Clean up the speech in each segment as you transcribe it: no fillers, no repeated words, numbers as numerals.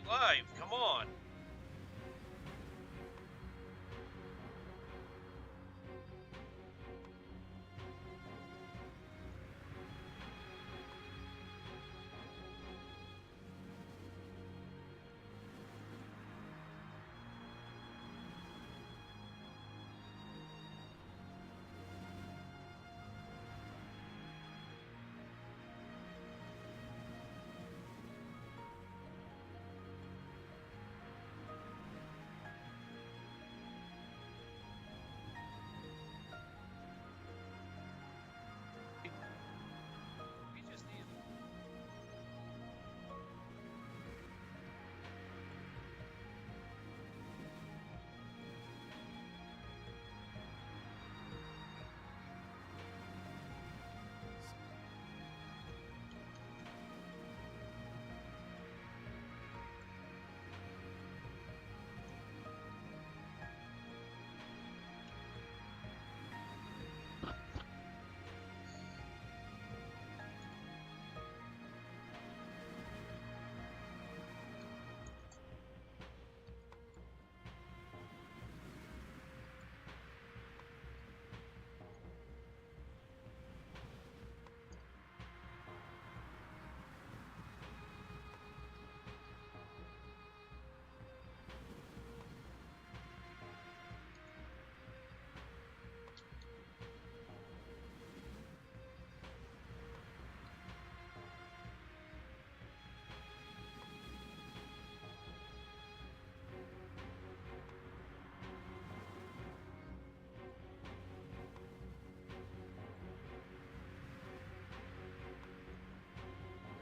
live. Come on. We just need.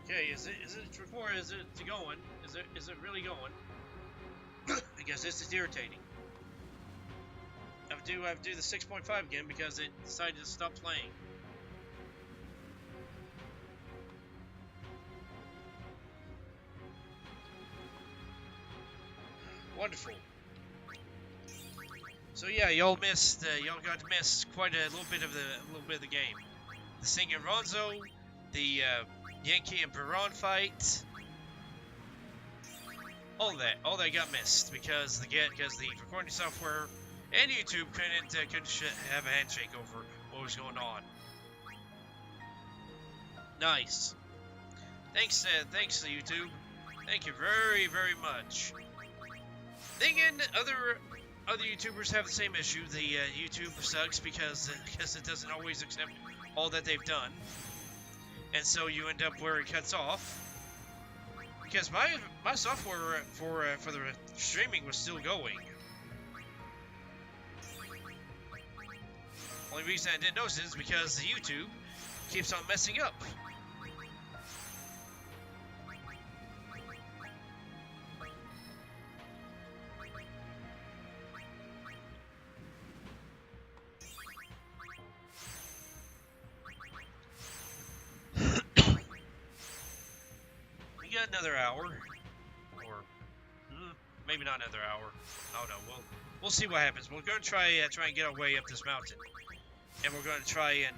Okay, is it recording? Is it going? Is it really going? Because this is irritating. I have to do the 6.5 again because it decided to stop playing. Wonderful. So yeah, y'all missed. Y'all got to miss quite a little bit of the game. The singing Ronzo, the Yankee and Perron fight. All that got missed because the recording software and YouTube couldn't have a handshake over what was going on. Nice. Thanks to YouTube. Thank you very, very much. Thinking other YouTubers have the same issue. The YouTube sucks because it doesn't always accept all that they've done, and so you end up where it cuts off. Because my software for the streaming was still going. Only reason I didn't notice it is because the YouTube keeps on messing up. We got another hour, or maybe not another hour. Oh no, we'll see what happens. We're gonna try and get our way up this mountain, and we're gonna try and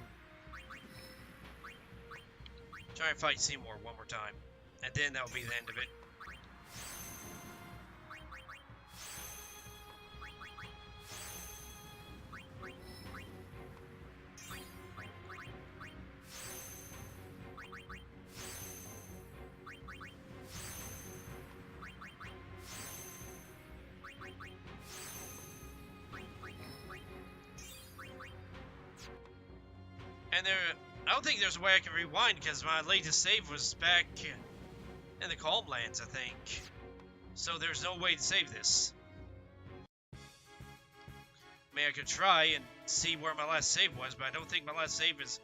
fight Seymour one more time, and then that'll be the end of it. And I don't think there's a way I can rewind because my latest save was back in the Calmlands, I think. So there's no way to save this. I mean, I could try and see where my last save was, but I don't think my last save is.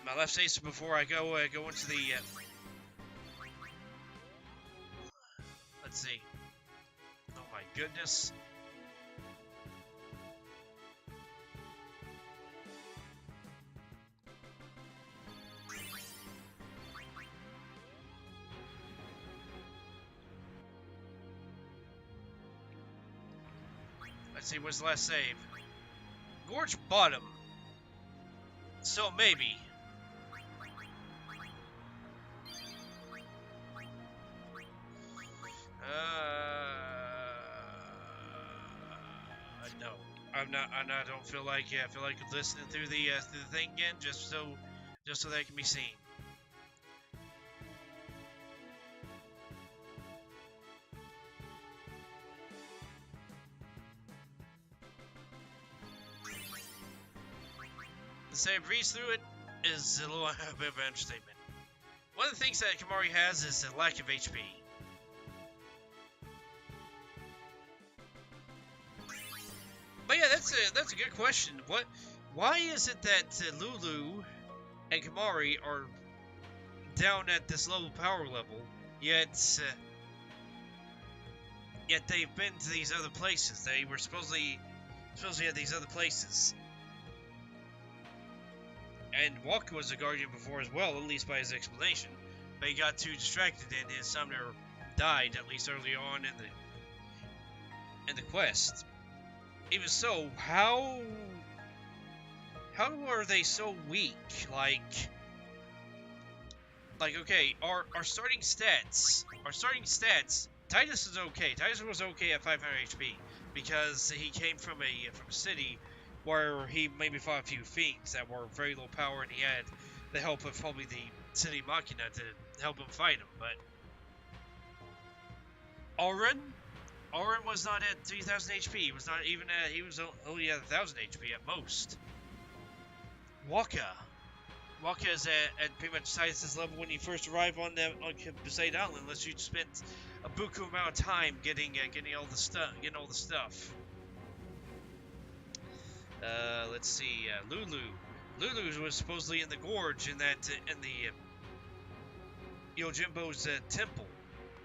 My last save is before I go into the. Let's see. Oh my goodness. Let's see, what's the last save? Gorge Bottom. So maybe. No, I'm not. I don't feel like. Yeah, I feel like listening through the thing again, just so that can be seen. To say I breeze through it is a little bit of an understatement. One of the things that Kamari has is a lack of HP. But yeah, that's a good question. Why is it that Lulu and Kamari are down at this low power level, yet they've been to these other places? They were supposedly at these other places. And Walker was a guardian before as well, at least by his explanation. But he got too distracted and his summoner died, at least early on in the quest. Even so, how are they so weak? Like okay, our starting stats, Titus is okay. Titus was okay at 500 HP because he came from a city where he maybe fought a few fiends that were very low power, and he had the help of probably the City Machina to help him fight him. But Auron was not at 3,000 HP. He was not even at. He was only at 1,000 HP at most. Waka is at pretty much Titus's level when you first arrive on Besaid Island, unless you spent a buku amount of time getting all the stuff. Let's see. Lulu was supposedly in the gorge in the Yojimbo's temple,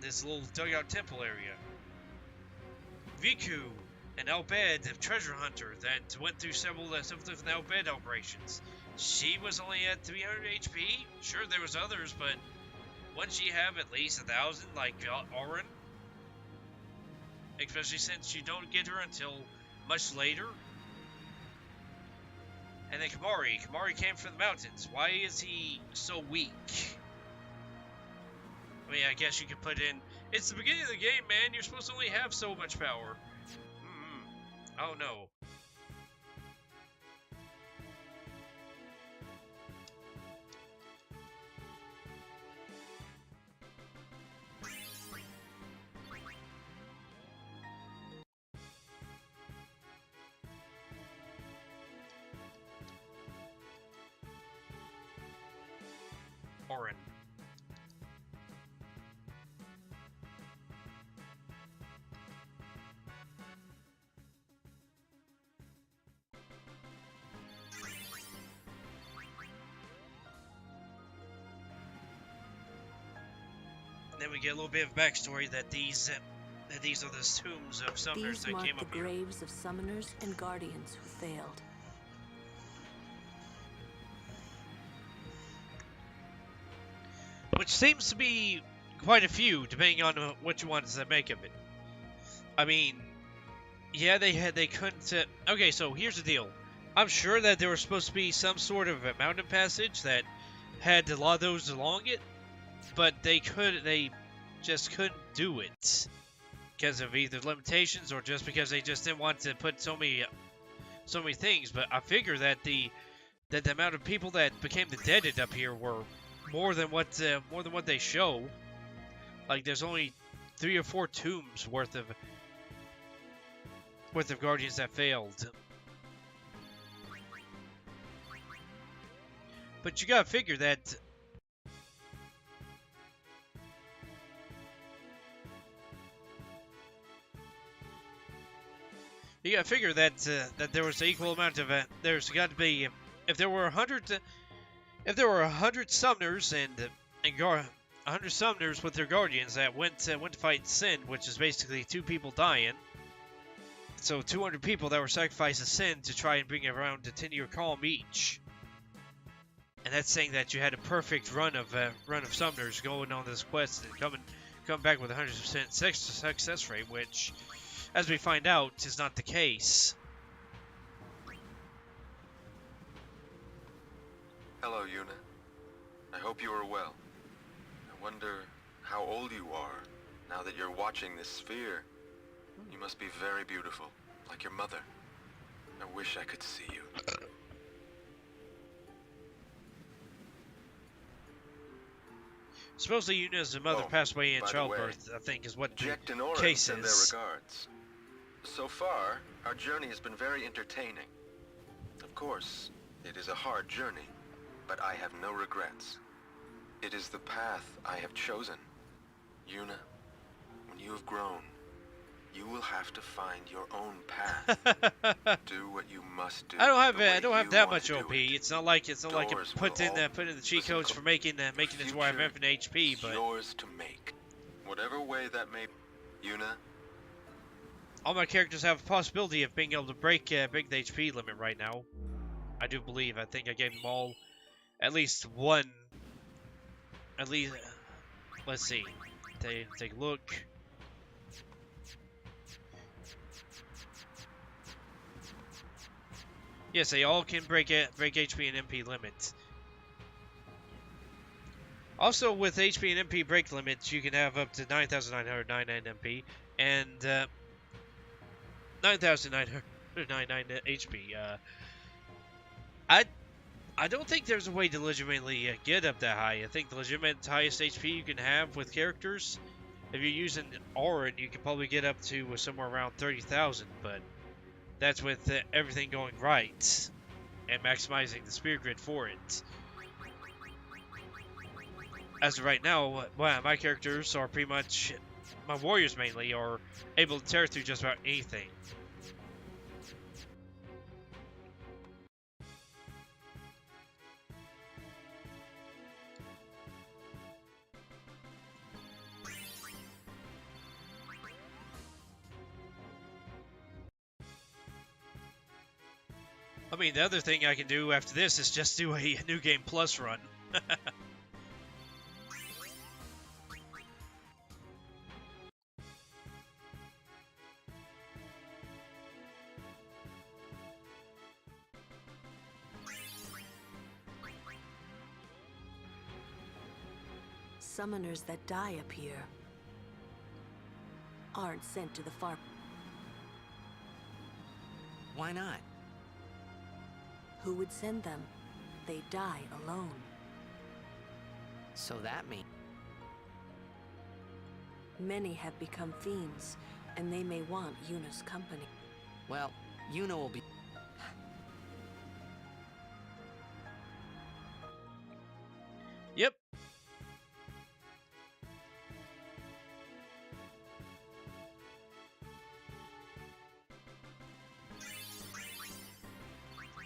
this little dugout temple area. Viku, an Albed treasure hunter that went through several different Albed operations. She was only at 300 HP. Sure, there was others, but wouldn't she have at least 1,000 like Auron? Especially since you don't get her until much later. And then Kamari came from the mountains. Why is he so weak? I mean, I guess you could put in, it's the beginning of the game, man. You're supposed to only have so much power. Oh no. Auron. Then we get a little bit of backstory that these are the tombs of summoners that came up here. These mark the graves of summoners and guardians who failed. Which seems to be quite a few, depending on what you want to make of it. I mean, yeah, they couldn't. Okay, so here's the deal. I'm sure that there was supposed to be some sort of a mountain passage that had a lot of those along it, but they just couldn't do it because of either limitations or just because they just didn't want to put so many things. But I figure that the amount of people that became the deaded up here were more than what they show. Like there's only 3 or 4 tombs worth of guardians that failed. But you gotta figure that that there was an equal amount of there's got to be, if there were 100 summoners and 100 summoners with their guardians that went to fight Sin, which is basically 2 people dying. So 200 people that were sacrificed to Sin to try and bring around a 10-year calm each. And that's saying that you had a perfect run of summoners going on this quest and coming back with a 100% success rate, which, as we find out, is not the case. Hello, Yuna. I hope you are well. I wonder how old you are now that you're watching this sphere. You must be very beautiful, like your mother. I wish I could see you. Supposedly Yuna's mother passed away in by the childbirth, I think is what the Jack and Oren case send their is. regards. So far, our journey has been very entertaining. Of course, it is a hard journey, but I have no regrets. It is the path I have chosen. Yuna, when you have grown, you will have to find your own path. Do what you must do. I don't have you that want much to do OP. it. It's not like it Doors put will in all- the cheat Listen, codes for making it to where I have infinite HP, is but yours to make. Whatever way that may be. Yuna, all my characters have a possibility of being able to break the HP limit right now. I do believe. I think I gave them all at least one. At least, let's see. Take a look. Yes, they all can break HP and MP limits. Also, with HP and MP break limits, you can have up to 9,999 MP and 9,999 HP. I don't think there's a way to legitimately get up that high. I think the legitimate highest HP you can have with characters, if you're using Auron, you can probably get up to somewhere around 30,000, but that's with everything going right and maximizing the spear grid for it. As of right now, well, my characters are pretty much, my warriors mainly, are able to tear through just about anything. I mean, the other thing I can do after this is just do a New Game Plus run. Summoners that die appear aren't sent to the far. Why not? Who would send them? They die alone. So that means... Many have become fiends, and they may want Yuna's company. Well, Yuna will be... Yep.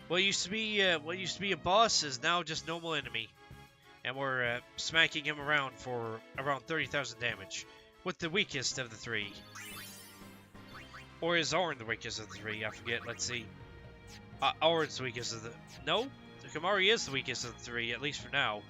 What used to be a boss is now just normal enemy, and we're smacking him around for around 30,000 damage, with the weakest of the three. Or is Auron the weakest of the three? I forget. Let's see. Auron's the weakest of the... No, Kamari is the weakest of the three, at least for now.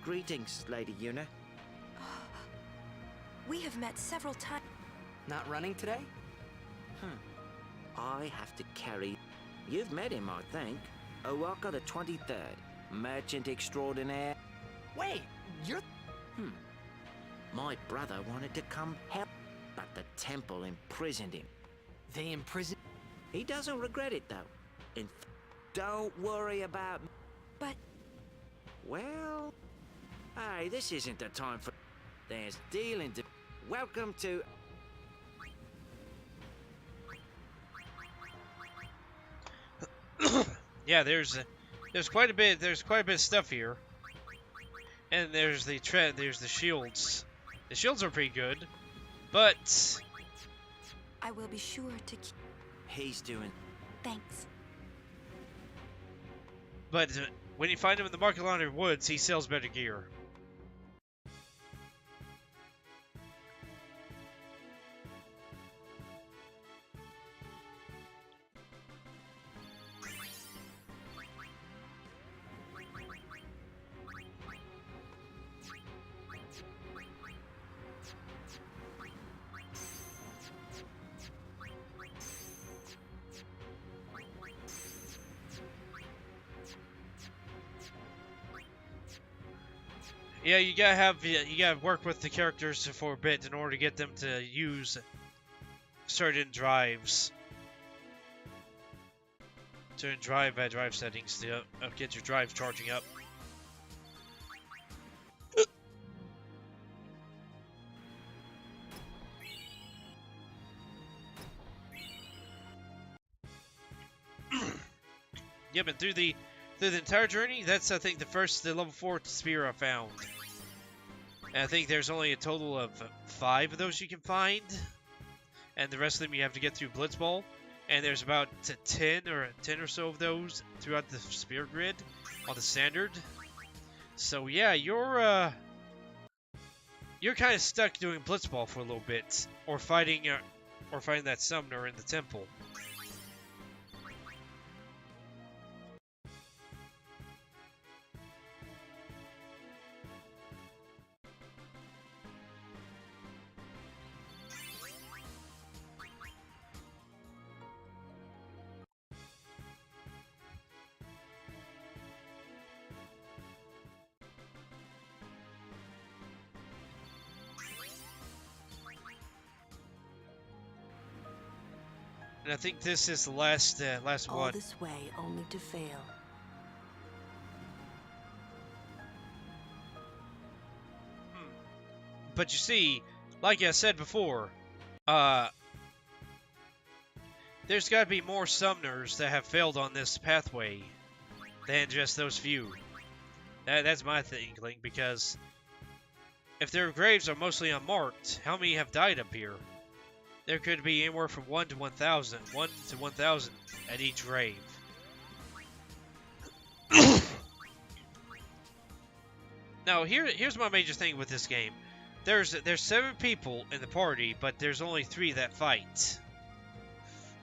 Greetings, Lady Yuna. We have met several times. Not running today? I have to carry... You've met him, I think. Owaka the 23rd, merchant extraordinaire. Wait, you're... My brother wanted to come help, but the temple imprisoned him. They imprisoned... He doesn't regret it, though. Don't worry about me. But Well... Hey, this isn't the time for... There's dealing to... Welcome to... Yeah, there's quite a bit of stuff here, and there's the shields. The shields are pretty good, but I will be sure to keep. He's doing... Thanks. When you find him in the Market Laundry Woods, he sells better gear. Yeah, you gotta work with the characters for a bit in order to get them to use certain drives. Certain drive settings to get your drives charging up. Yep, and through the entire journey, that's I think the level 4 spear I found. And I think there's only a total of 5 of those you can find, and the rest of them you have to get through Blitzball. And there's about 10 or so of those throughout the spear grid on the standard. So yeah, you're kind of stuck doing Blitzball for a little bit, or fighting that summoner in the temple. And I think this is the last All one. this way only to fail. But you see, like I said before, there's got to be more summoners that have failed on this pathway than just those few. That's my thinking, because if their graves are mostly unmarked, how many have died up here? There could be anywhere from 1 to 1,000, 1 to 1,000 at each grave. Now, here's my major thing with this game. There's 7 people in the party, but there's only 3 that fight.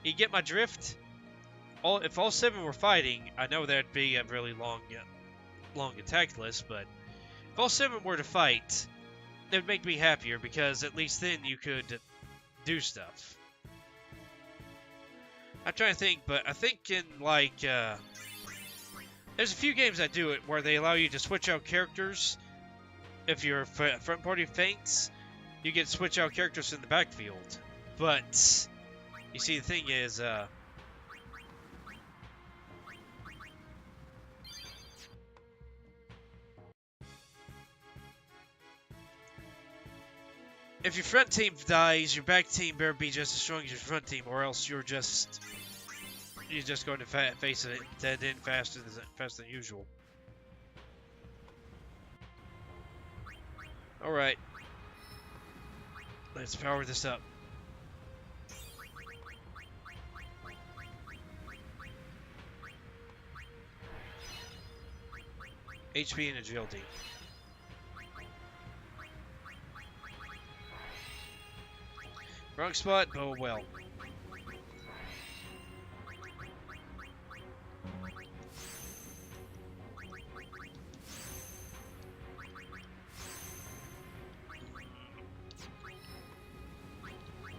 You get my drift? If all 7 were fighting, I know that'd be a really long attack list, but if all 7 were to fight, it would make me happier, because at least then you could do stuff. I'm trying to think, but I think in like there's a few games that do it where they allow you to switch out characters. If your front party faints, you get to switch out characters in the backfield. But you see, the thing is, if your front team dies, your back team better be just as strong as your front team, or else you're just going to face it dead in faster than usual. All right, let's power this up. HP and agility. Wrong spot, oh well.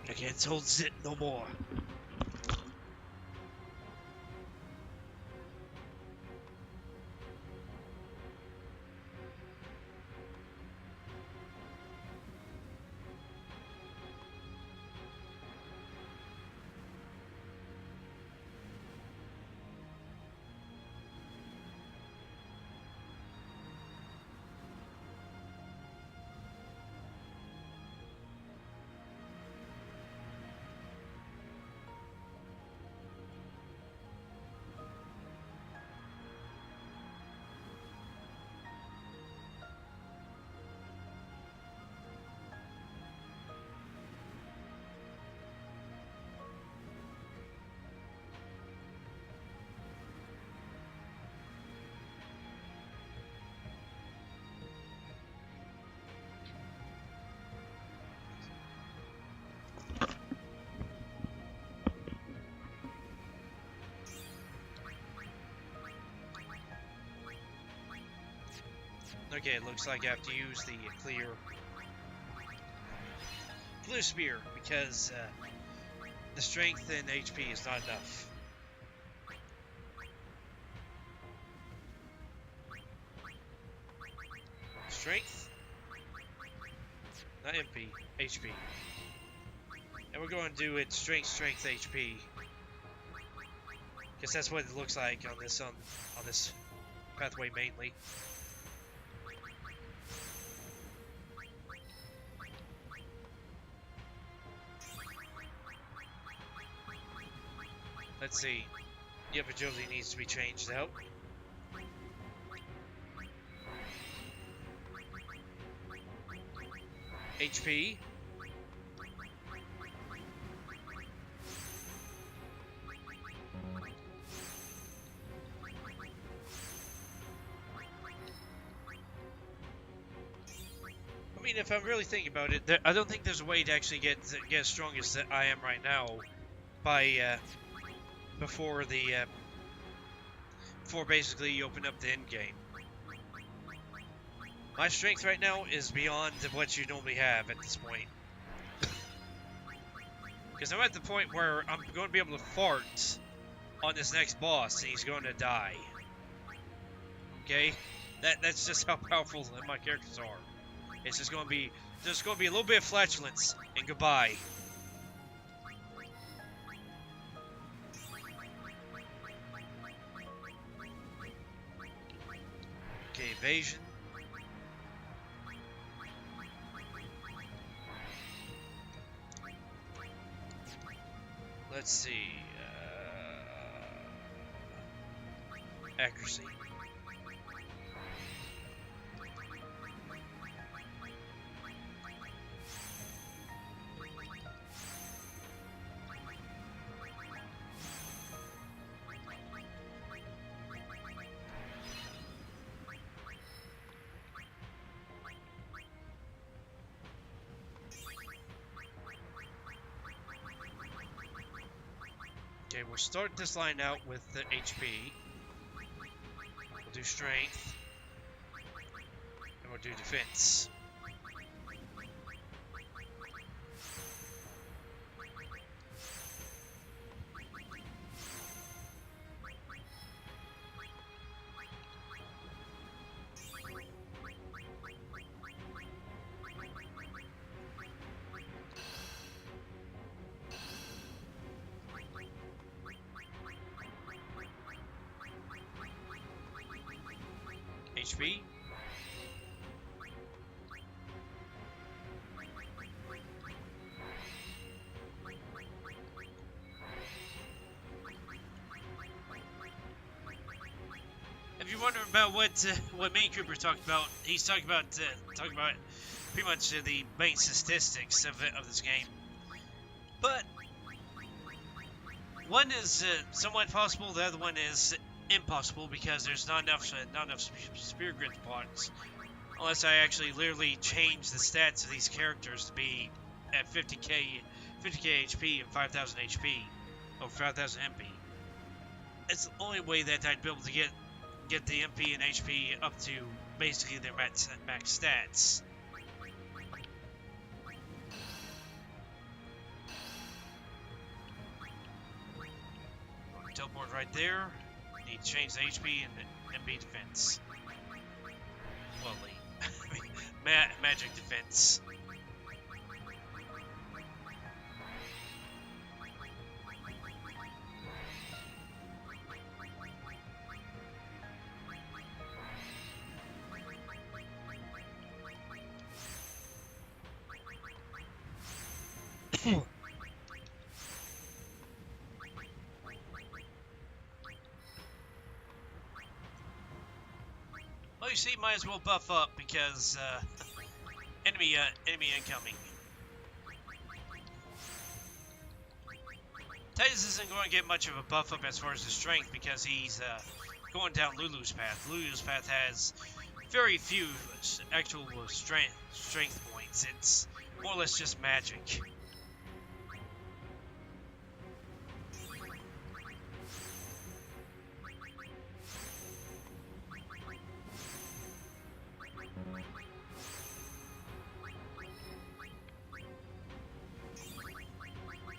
I can't hold it no more. Okay, it looks like I have to use the clear blue spear, because the strength and HP is not enough. Strength? Not MP, HP. And we're going to do it strength, strength, HP. Guess that's what it looks like on this pathway mainly. Let's see. Yep, agility needs to be changed out. HP. I mean, if I'm really thinking about it, I don't think there's a way to actually get as strong as I am right now by before basically you open up the end game. My strength right now is beyond what you normally have at this point. Because I'm at the point where I'm going to be able to fart on this next boss and he's going to die. Okay? That's just how powerful my characters are. It's just going to be a little bit of flatulence and goodbye. Okay, evasion. Let's see. Accuracy. Okay, we'll start this line out with the HP. We'll do strength. And we'll do defense. HP. If you wonder about what Main Cooper talked about, he's talking about pretty much the main statistics of this game. But one is somewhat possible, the other one is impossible because there's not enough Spirit Grid points, unless I actually literally change the stats of these characters to be at 50k HP and 5000 HP or 5000 MP. It's the only way that I'd be able to get the MP and HP up to basically their max stats. Teleport right there. Need to change the HP and MP defense. Lovely. Magic defense. Well, you see, might as well buff up because enemy incoming. Titus isn't going to get much of a buff up as far as his strength because he's going down Lulu's path. Lulu's path has very few actual strength points. It's more or less just magic.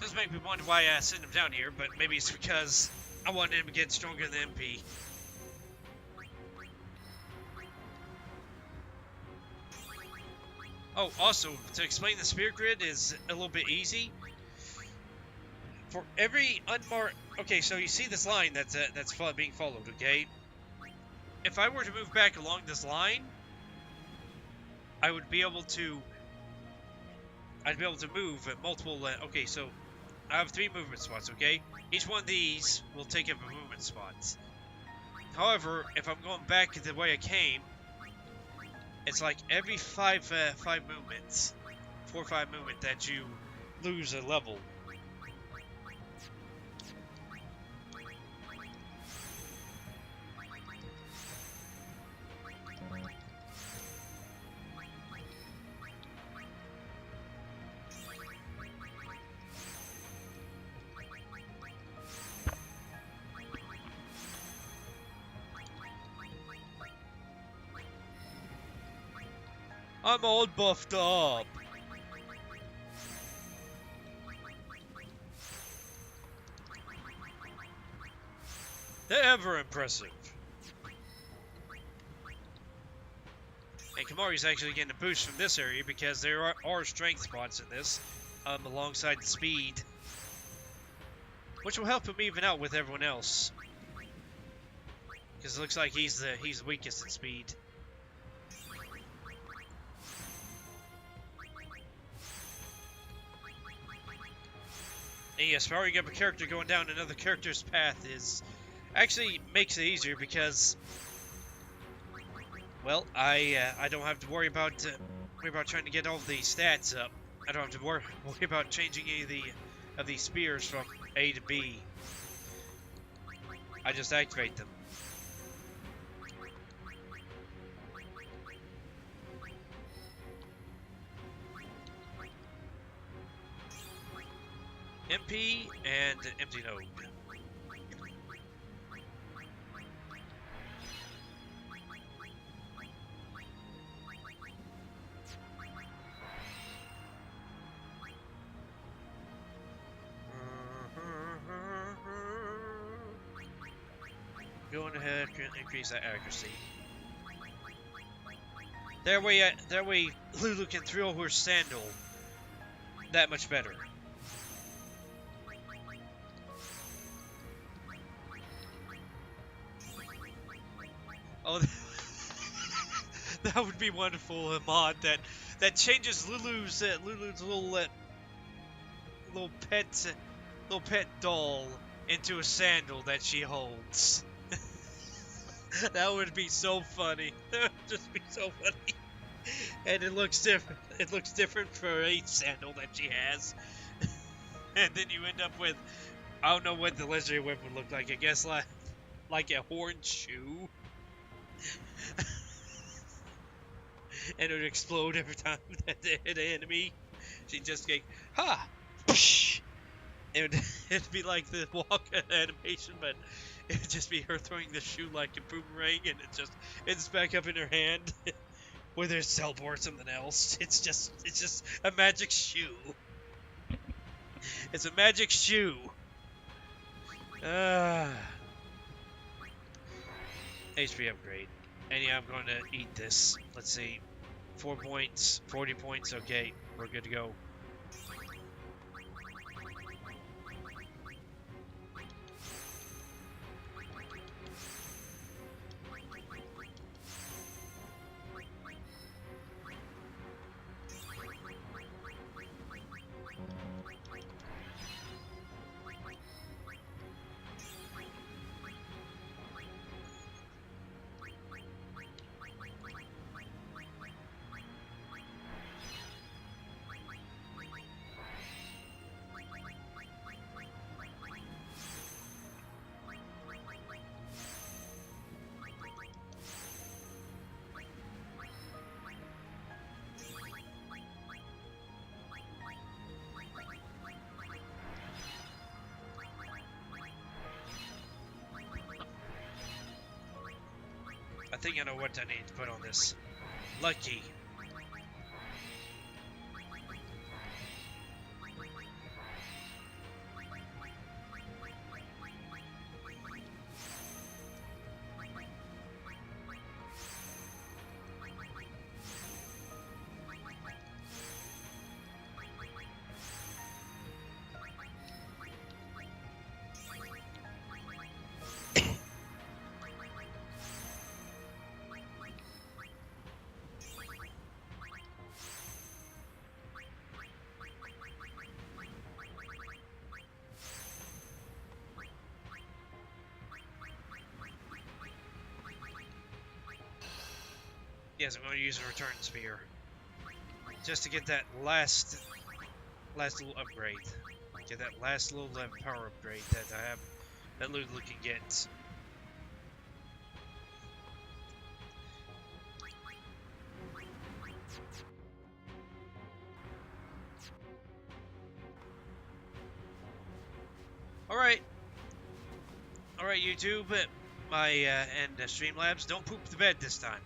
Does make me wonder why I sent him down here, but maybe it's because I wanted him to get stronger than MP. Oh, also, to explain the spirit grid is a little bit easy. For every unmarked... Okay, so you see this line that's being followed, okay? If I were to move back along this line, I would be able to... I'd be able to move at multiple... okay, so I have 3 movement spots, okay? Each one of these will take up a movement spot. However, if I'm going back the way I came, it's like every 5 movements, 4 or 5 movement that you lose a level. I'm all buffed up. Ever impressive. And Kamari's actually getting a boost from this area because there are strength spots in this, alongside the speed, which will help him even out with everyone else. Because it looks like he's the weakest in speed. And yes, powering up a character going down another character's path is actually makes it easier because, well, I don't have to worry about trying to get all the stats up. I don't have to worry about changing any of these spears from A to B. I just activate them. MP and empty node. Going ahead, increase that accuracy. That way, Lulu can throw her sandal that much better. Oh, that would be wonderful. A mod that changes Lulu's little pet doll into a sandal that she holds. That would be so funny. That would just be so funny. And it looks different. It looks different for each sandal that she has. And then you end up with, I don't know what the legendary weapon would look like. I guess like a horned shoe. And it would explode every time that they hit an enemy. She'd just get, ha! Psh! It'd be like the walk animation, but it'd just be her throwing the shoe like a boomerang, and it's back up in her hand. Whether it's Cellbor or something else, it's just a magic shoe. It's a magic shoe. HP upgrade. And yeah, I'm going to eat this. Let's see. 4 points, 40 points. Okay, we're good to go. I think I know what I need to put on this. Lucky. Yes, I'm going to use a return spear. Just to get that last little upgrade. Get that last little power upgrade that I have, that Lulu can get. Alright. Alright, YouTube. And Streamlabs, don't poop the bed this time.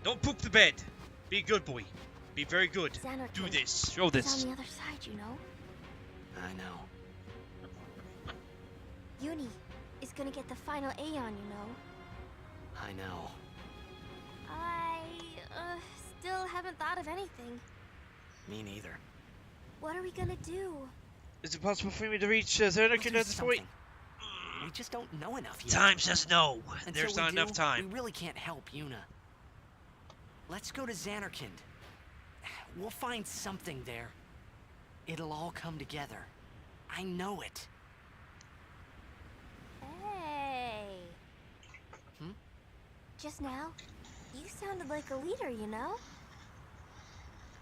Don't poop the bed. Be a good boy. Be very good. Xanarkand. Do this. Show It's this. on the other side, you know. I know. Uni is gonna get the final Aeon, you know. I know. I still haven't thought of anything. Me neither. What are we gonna do? Is it possible for me to reach Let's Xanarkand do at this point? something. We just don't know enough yet. Time says no. Until There's we not enough do, time. We really can't help Yuna. Let's go to Xanarkand. We'll find something there. It'll all come together. I know it. Hey. Hmm? Just now, you sounded like a leader, you know?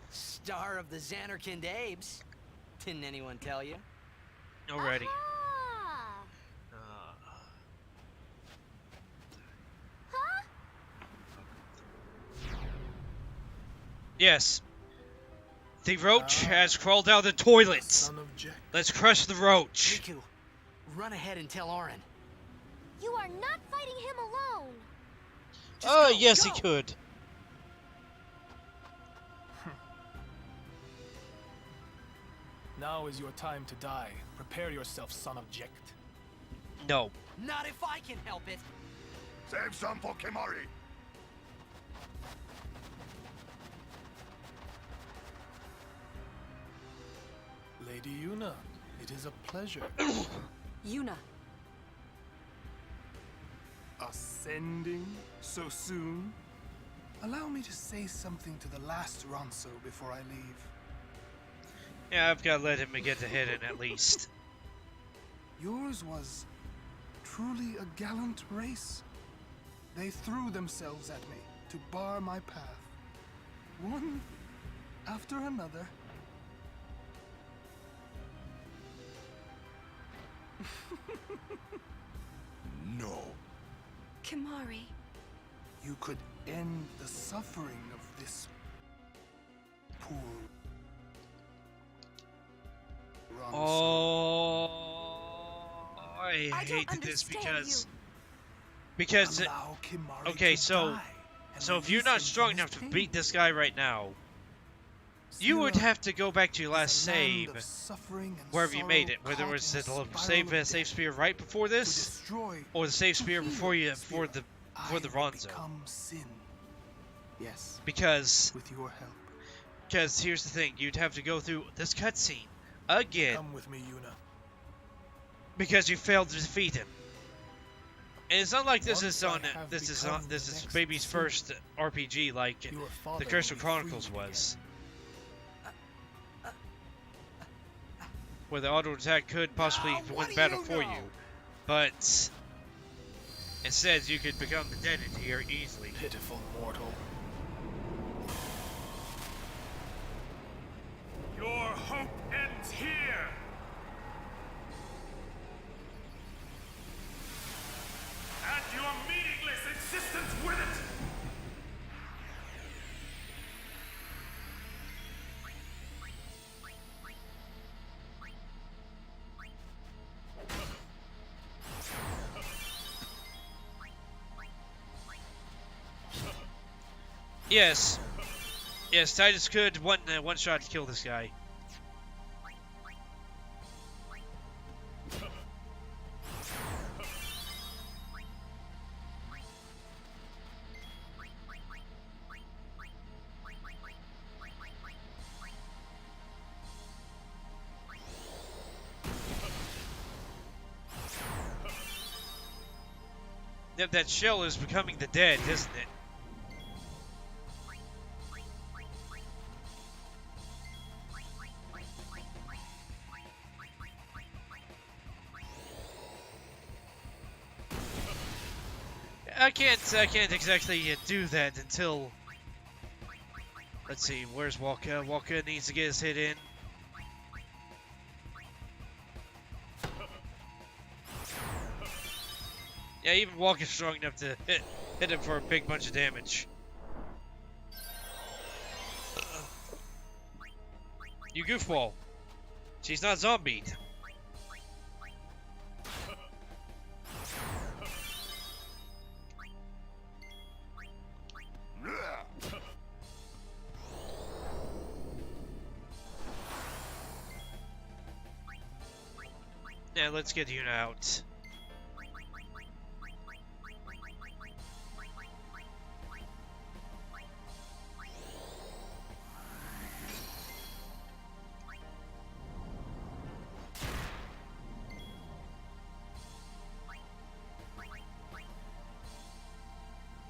Star of the Xanarkand Abes. Didn't anyone tell you? Alrighty. Aha! Huh? Yes. The roach has crawled out of the toilet. Son of Jack. Let's crush the roach. Riku, run ahead and tell Auron. You are not fighting him alone. Just Oh, go, yes, go. he could. Now is your time to die. Prepare yourself, son of Jekt. No. Not if I can help it. Save some for Kimari. Lady Yuna, it is a pleasure. Yuna, Ascending so soon? Allow me to say something to the last Ronso before I leave. Yeah, I've got to let him get the head in at least. Yours was truly a gallant race. They threw themselves at me to bar my path. One after another. No. Kimari. You could end the suffering of this poor Ronso. Oh, I I don't hate this understand because Allow Kimari okay, to so die and so if you're release not him strong from enough his to pain. beat this guy right now, you would Zero have to go back to your is last a land save of suffering and wherever you made it, sorrow whether it was caught the in a save spiral of save death. spear right before To this, destroy, or the save to spear heal before you Spirit, before the I will Ronzo. become sin. Yes, Because with your help. here's the thing, you'd have to go through this cutscene again Come with me, Yuna. because you failed to defeat him. And it's not like this Once is I on have this is become on this the is next baby's sin, first RPG like Your the father Crystal will be Chronicles freed was. Where the auto attack could possibly win battle for you, but instead you could become the dead here easily. again. Pitiful mortal. Your hope ends here. And your meaningless existence with it. Yes, yes, Titus could one shot kill this guy. Yep, that shell is becoming the dead, isn't it? I can't exactly do that until Let's see, where's Walker? Walker needs to get his hit in. Yeah, even Walker's strong enough to hit him for a big bunch of damage. You goofball. She's not zombied. Now let's get Yuna out.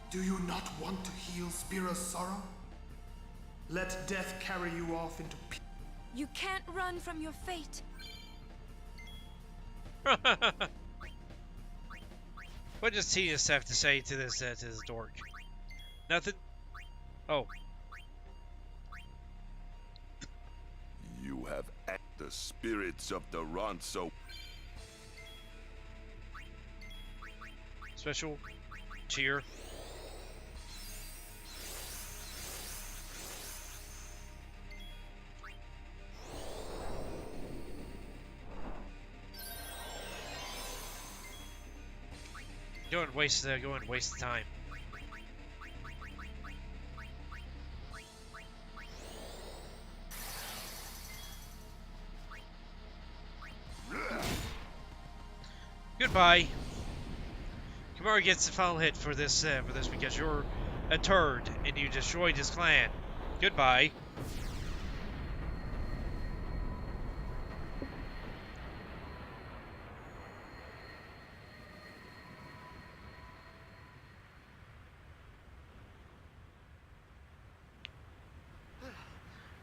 Do you not want to heal Spira's sorrow? Let death carry you off into peace. You can't run from your fate. What does Titus have to say to this dork? Nothing? Oh. You have the spirits of the Ronso. Special cheer. Go and waste time. Goodbye. Kamara gets the final hit for this because you're a turd and you destroyed his clan. Goodbye.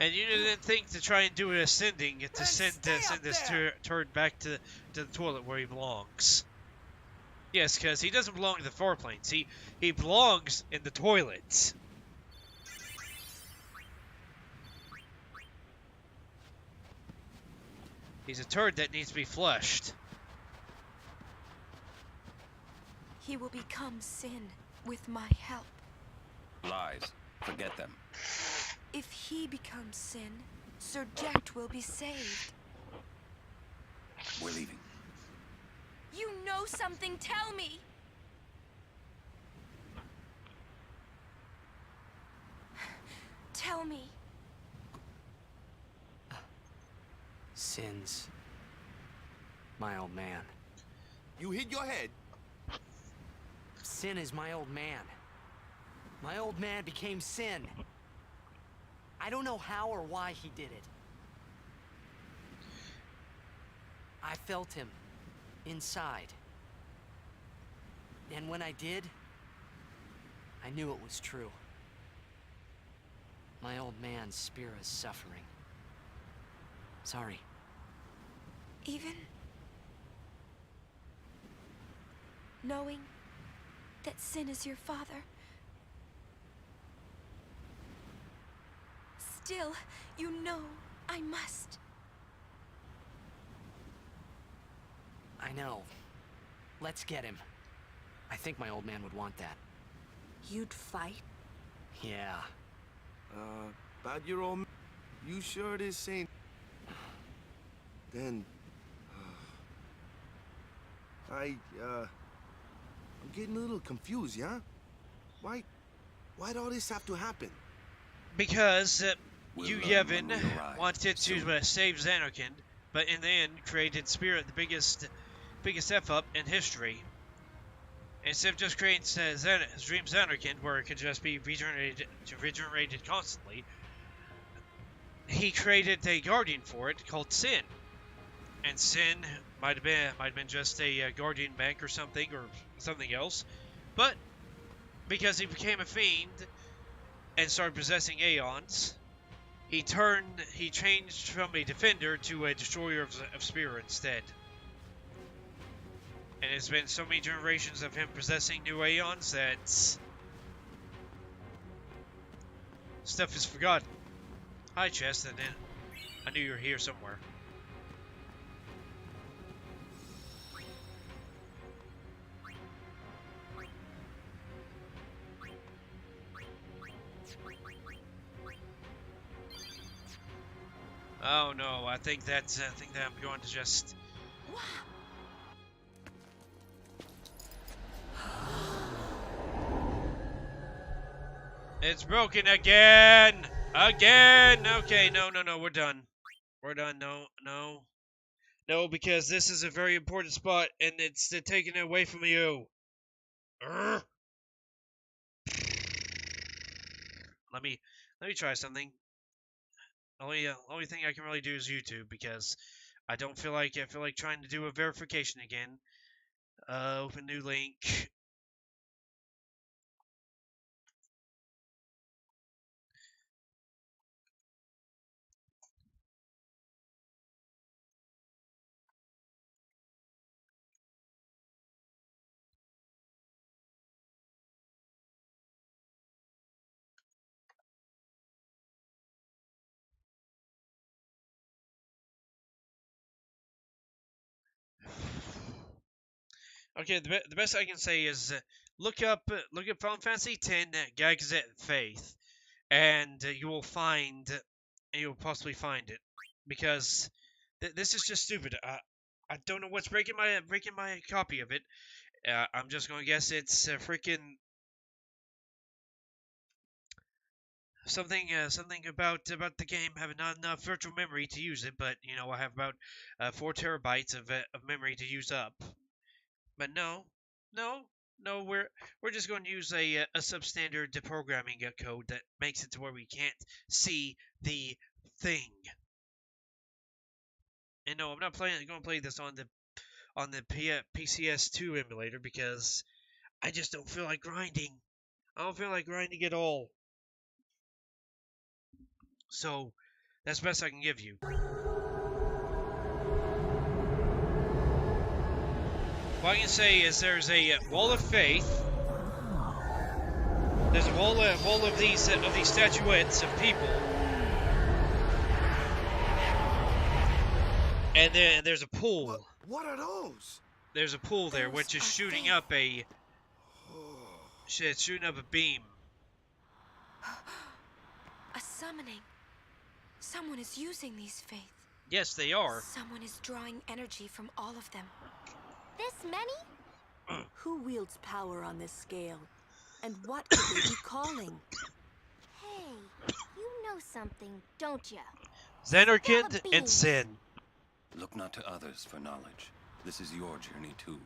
And you didn't think to try and do an ascending to send this turd back to the toilet where he belongs. Yes, because he doesn't belong in the far planes. He belongs in the toilets. He's a turd that needs to be flushed. He will become sin with my help. Lies. Forget them. If he becomes sin, Sir Jet will be saved. We're leaving. You know something, tell me! Tell me. Sin's my old man. You hit your head. Sin is my old man. My old man became Sin. I don't know how or why he did it. I felt him inside. And when I did, I knew it was true. My old man's spirit is suffering. Sorry. Even knowing that Sin is your father, still, you know I must. I know. Let's get him. I think my old man would want that. You'd fight? Yeah. About your old... You sure this ain't... Then... I'm getting a little confused, yeah? Why'd all this have to happen? Because We'll you, learn Yevon, when we arrive. wanted to Soon. save Xanarkand, but in the end created Spirit, the biggest F-up in history. Instead of just creating Dream Xanarkand, where it could just be regenerated constantly, he created a guardian for it called Sin. And Sin might have been just a guardian bank or something else, but because he became a fiend and started possessing Aeons, he changed from a defender to a destroyer of spirit instead. And it's been so many generations of him possessing new Aeons that Stuff is forgotten. Hi, Chest, and then I knew you were here somewhere. Oh no, I think that I'm going to just. It's broken again! Again! Okay, no, we're done. We're done, no, because this is a very important spot, and it's taking it away from you. Urgh. Let me try something. Only thing I can really do is YouTube, because I feel like trying to do a verification again. Open new link. Okay, the best I can say is look up Final Fantasy X Gagazet Faith, and you'll possibly find it, because this is just stupid. I don't know what's breaking my copy of it. I'm just gonna guess it's freaking something about the game having not enough virtual memory to use it. But you know, I have about 4 terabytes of memory to use up. But no, we're just going to use a substandard deprogramming code that makes it to where we can't see the thing. And no, I'm not going to play this on the PCS2 emulator, because I just don't feel like grinding. I don't feel like grinding at all. So that's the best I can give you. What I can say is there's a wall of faith. There's a wall of these statuettes of people, and then there's a pool. What are those? There's a pool there, which is shooting up a shooting up a beam. A summoning. Someone is using these faith. Yes, they are. Someone is drawing energy from all of them. This many? Who wields power on this scale? And what could they be calling? Hey, you know something, don't ya? Xanarkand and Sin. Look not to others for knowledge. This is your journey too.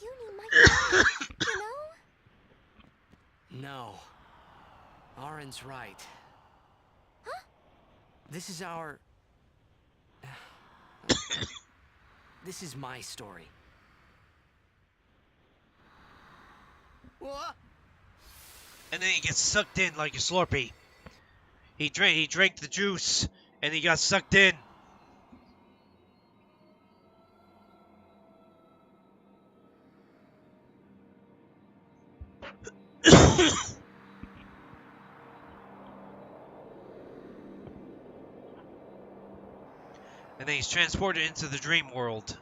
You need my you know? No. Arin's right. Huh? This is our... This is my story. What? And then he gets sucked in like a Slurpee. He drank the juice, and he got sucked in. And then he's transported into the dream world.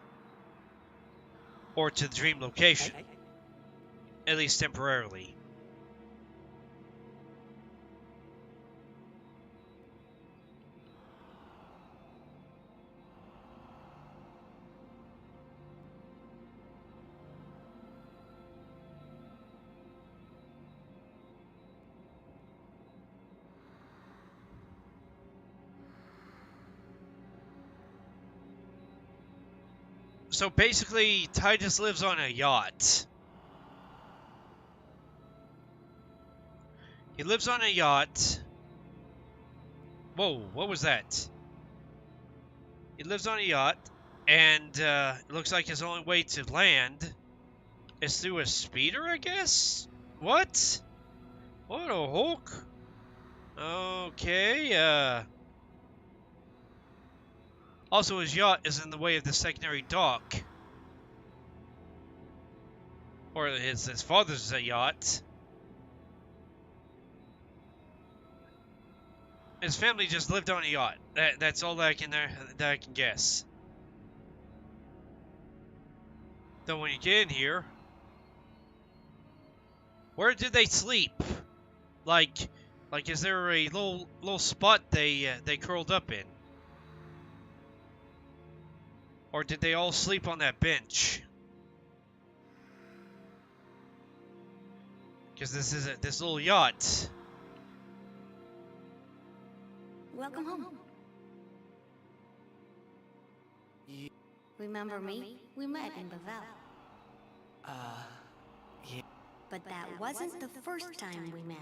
Or to the dream location. At least temporarily. So basically, Titus lives on a yacht. He lives on a yacht. Whoa, what was that? He lives on a yacht, and it looks like his only way to land is through a speeder, I guess? What? What a hook? Okay, also, his yacht is in the way of the secondary dock. Or his father's yacht. His family just lived on a yacht. That's all that I can guess. Then when you get in here, where did they sleep? Like is there a little spot they curled up in, or did they all sleep on that bench? Because this is this little yacht. Welcome home. Remember me? We met in Bavel. Yeah. But that wasn't the first time we met.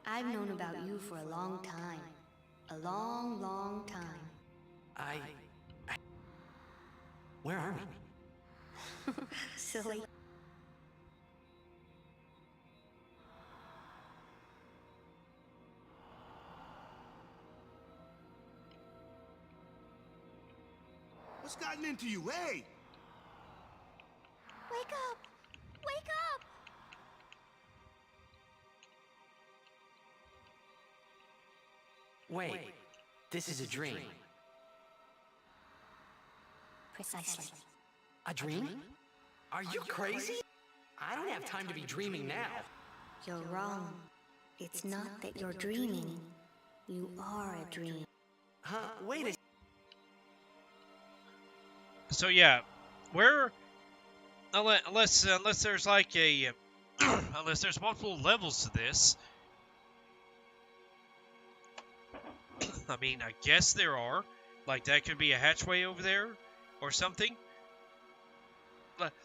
I've known about you for a long time. A long, long time. Where are we? Silly. What's gotten into you? Hey! Wake up! Wake up! Wait, this is a dream. Precisely. A dream? Are you crazy? I don't have time to be dreaming now. You're wrong. It's not that you're dreaming. You are a dream. Huh? Wait a... So yeah, where unless there's like a unless there's multiple levels to this. I mean, I guess there are. Like that could be a hatchway over there or something.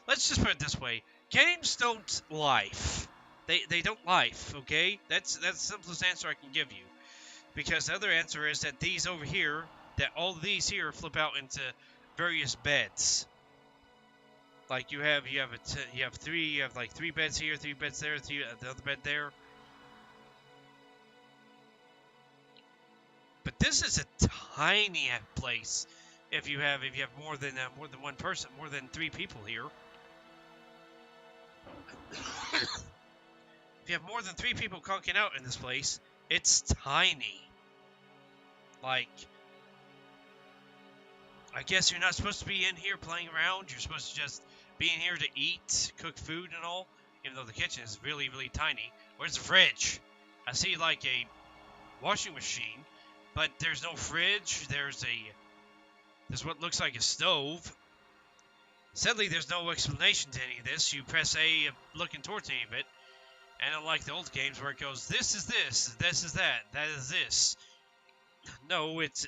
Let's just put it this way: games don't life. They don't life. Okay, that's the simplest answer I can give you. Because the other answer is that these over here, that all these here flip out into various beds. Like you have like 3 beds here, 3 beds there, the other bed there. But this is a tiny place. If you have more than one person, more than 3 people here. If you have more than 3 people conking out in this place, it's tiny. Like, I guess you're not supposed to be in here playing around. You're supposed to just be in here to eat, cook food and all. Even though the kitchen is really, really tiny. Where's the fridge? I see like a washing machine, but there's no fridge. There's what looks like a stove. Sadly, there's no explanation to any of this. You press A looking towards any of it. And unlike the old games where it goes, this is this, this is that, that is this. No, it's...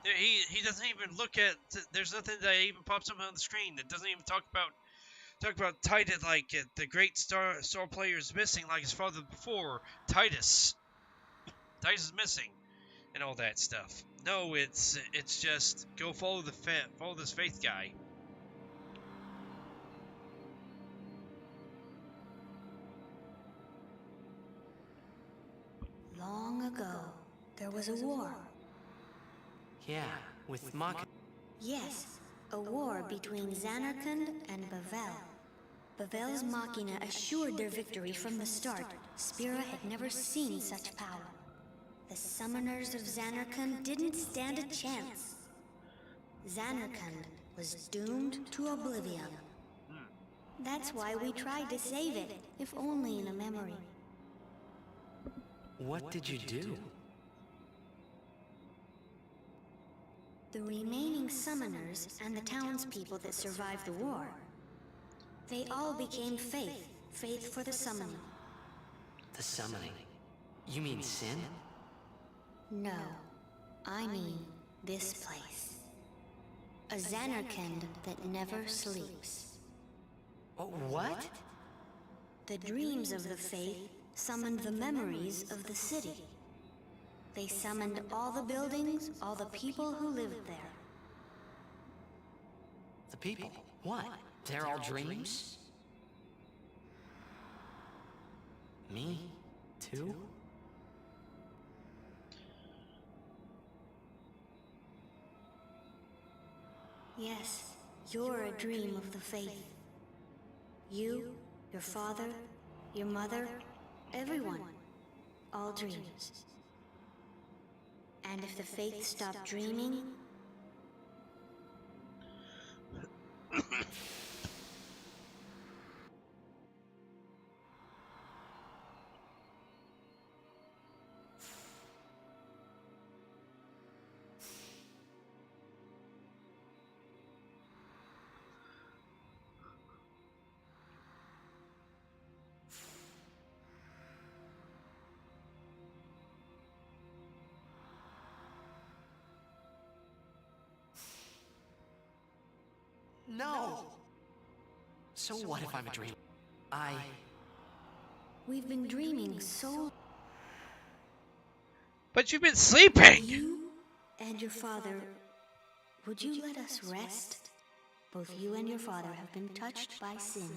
He doesn't even look at... There's nothing that even pops up on the screen that doesn't even talk about Titus, like the great star player is missing like his father before. Titus is missing and all that stuff. No, it's just go follow this faith guy. Long ago, there was a war. Yeah, with Mach... Yes, a war between Xanarkand and Bavel. Bavel's Machina assured their victory from the start. Spira had never seen such power. The summoners of Xanarkand didn't stand a chance. Xanarkand was doomed to oblivion. That's why we tried to save it, if only in a memory. What did you do? The remaining summoners and the townspeople that survived the war, they all became faith for the summoning. The summoning? You mean sin? No, I mean this place. A Xanarkand that never sleeps. Oh, what? The dreams of the faith summoned the memories of the city. They summoned all the buildings, all the people who lived there. The people? What? They're all dreams? Me? Too? Yes, you're a dream of the faith. You, your father, your mother, everyone. all dreams. And if the faith stopped dreaming, No! So what if I'm a dreamer? we've been dreaming so. But you've been sleeping! You and your father, would you let us rest? Both you and your father have been touched by sin.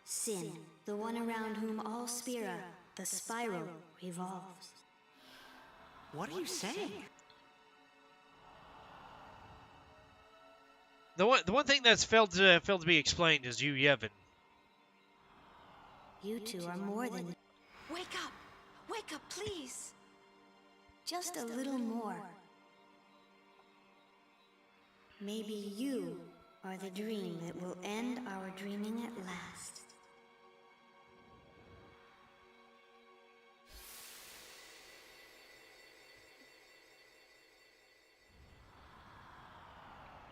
Sin, the one around whom all Spira, the spiral, revolves. What are you saying? The one thing that's failed to be explained is you, Yevon. You two are more than Wake up! Wake up, please! just a little more. Maybe you are the dream that will end our dreaming at last.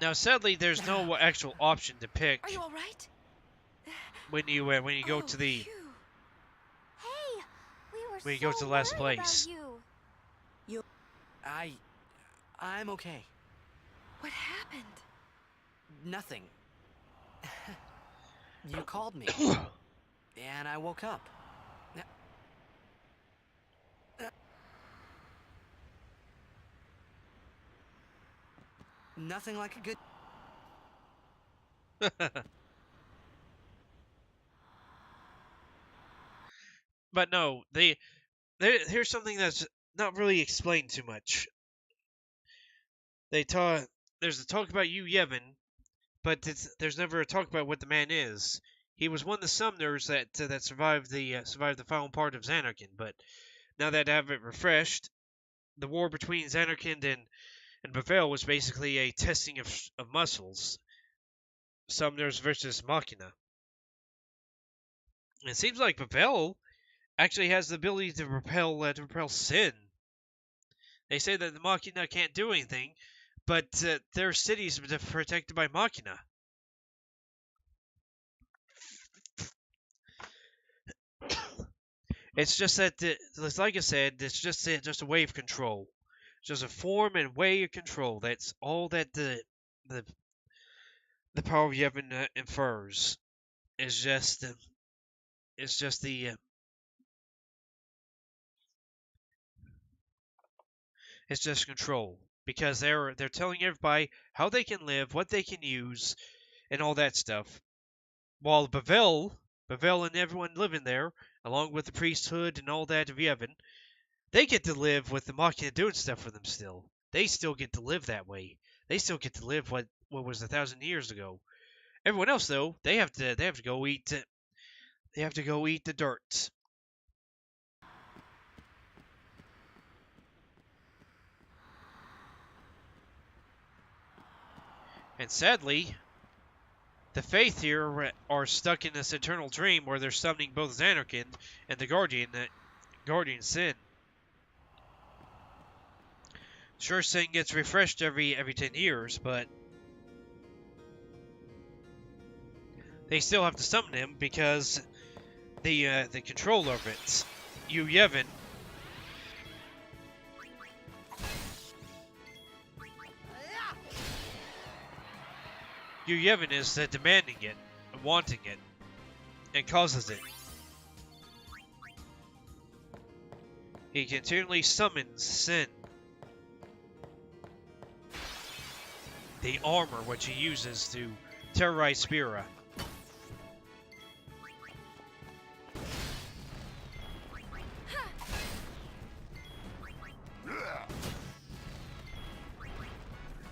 Now, sadly, there's no actual option to pick Are you all right? when you go to the Phew. Hey, we were when you go to the last place. I'm okay. What happened? Nothing. You called me. And I woke up. Nothing like a good... But no, here's something that's not really explained too much. There's a talk about you, Yevon, but there's never a talk about what the man is. He was one of the summoners that survived the final part of Xanarkand, but now that I have it refreshed, the war between Xanarkand and Bavel was basically a testing of muscles. Summoners versus Machina. And it seems like Bavel actually has the ability to repel sin. They say that the Machina can't do anything, but their cities are protected by Machina. It's just that, like I said, it's just a way of control. It's just a form and way of control. That's all that the power of Yevon infers. It's just the it's just control, because they're telling everybody how they can live, what they can use, and all that stuff. While Bavel and everyone living there, along with the priesthood and all that of Yevon, they get to live with the Machina doing stuff for them still. They still get to live that way. They still get to live what was 1,000 years ago. Everyone else, though, they have to go eat the dirt. And sadly, the Faith here are stuck in this eternal dream where they're summoning both Xanarkand and the Guardian Sin. Sure, Sin gets refreshed every 10 years, but they still have to summon him because the control of it. You, Yevon, is demanding it, wanting it, and causes it. He continually summons Sin. The armor which he uses to terrorize Spira.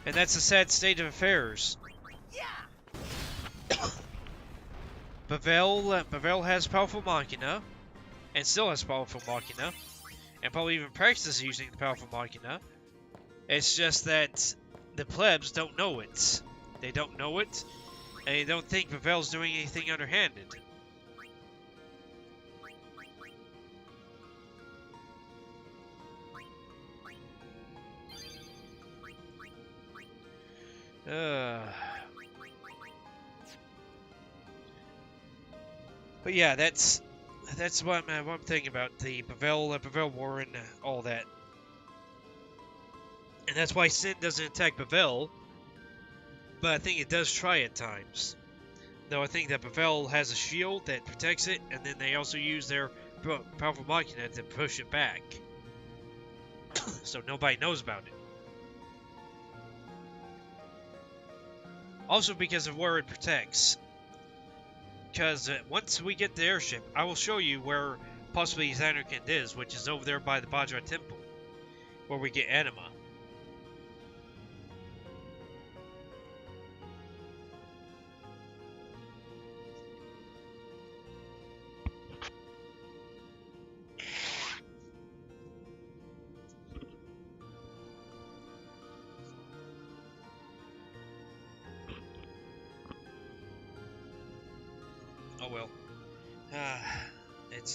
And that's a sad state of affairs. Bavel has powerful Machina, and still has powerful Machina, and probably even practice using the powerful machina. It's just that the plebs don't know it. They don't know it, and they don't think Pavel's doing anything underhanded. But yeah, that's what I'm thinking about the Pavel War and all that. And that's why Sin doesn't attack Pavel, but I think it does try at times. Though I think that Pavel has a shield that protects it, and then they also use their powerful machina to push it back. So nobody knows about it. Also because of where it protects. Because once we get the airship, I will show you where possibly Xanarkand is, which is over there by the Bajra Temple, where we get Anima. Oh well.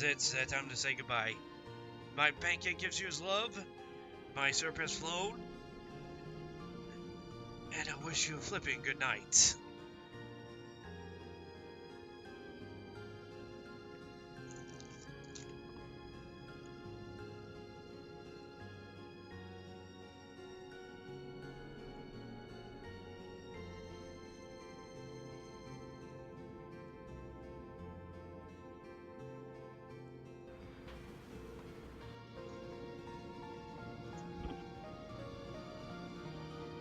It's time to say goodbye. My Pancake gives you his love. My syrup has flown. And I wish you a flipping good night.